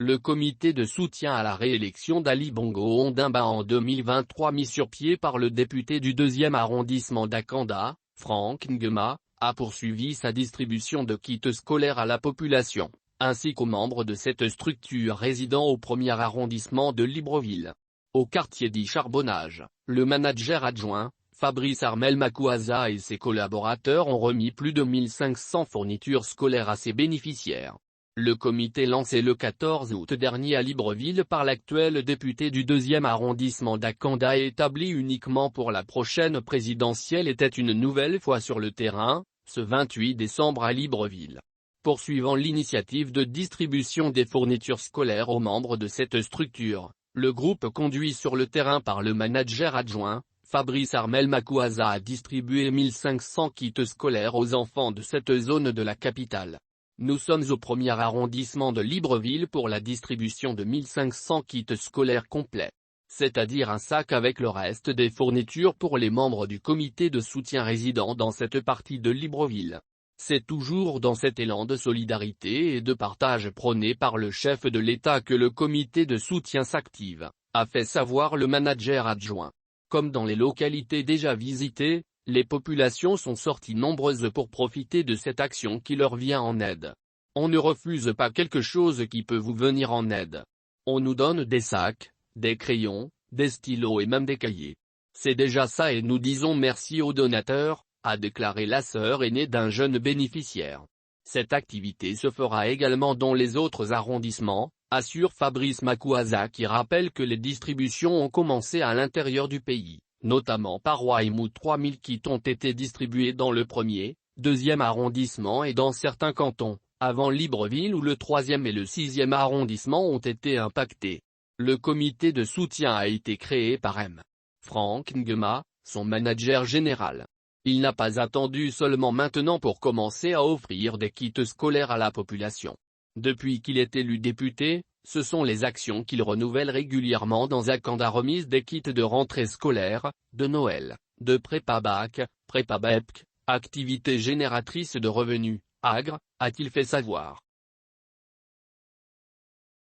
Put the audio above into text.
Le comité de soutien à la réélection d'Ali Bongo Ondimba en 2023 mis sur pied par le député du 2e arrondissement d'Akanda, Frank Ngema, a poursuivi sa distribution de kits scolaires à la population, ainsi qu'aux membres de cette structure résidant au 1er arrondissement de Libreville. Au quartier dit Charbonnage, le manager adjoint, Fabrice Armel Makouaza et ses collaborateurs ont remis plus de 1500 fournitures scolaires à ses bénéficiaires. Le comité lancé le 14 août dernier à Libreville par l'actuel député du 2e arrondissement d'Akanda et établi uniquement pour la prochaine présidentielle était une nouvelle fois sur le terrain, ce 28 décembre à Libreville. Poursuivant l'initiative de distribution des fournitures scolaires aux membres de cette structure, le groupe conduit sur le terrain par le manager adjoint, Fabrice Armel Makouaza a distribué 1500 kits scolaires aux enfants de cette zone de la capitale. Nous sommes au 1er arrondissement de Libreville pour la distribution de 1500 kits scolaires complets. C'est-à-dire un sac avec le reste des fournitures pour les membres du comité de soutien résidant dans cette partie de Libreville. C'est toujours dans cet élan de solidarité et de partage prôné par le chef de l'État que le comité de soutien s'active, a fait savoir le manager adjoint. Comme dans les localités déjà visitées, les populations sont sorties nombreuses pour profiter de cette action qui leur vient en aide. On ne refuse pas quelque chose qui peut vous venir en aide. On nous donne des sacs, des crayons, des stylos et même des cahiers. C'est déjà ça et nous disons merci aux donateurs, a déclaré la sœur aînée d'un jeune bénéficiaire. Cette activité se fera également dans les autres arrondissements, assure Fabrice Makouaza qui rappelle que les distributions ont commencé à l'intérieur du pays. Notamment par Ouaimou 3000 kits ont été distribués dans le 1er, 2e arrondissement et dans certains cantons, avant Libreville où le 3e et le 6e arrondissement ont été impactés. Le comité de soutien a été créé par M. Frank Ngema, son manager général. Il n'a pas attendu seulement maintenant pour commencer à offrir des kits scolaires à la population. Depuis qu'il est élu député, ce sont les actions qu'il renouvelle régulièrement dans Akanda remise des kits de rentrée scolaire, de Noël, de prépa-bac, prépa-BEPC, activités génératrices de revenus, AGRE, a-t-il fait savoir.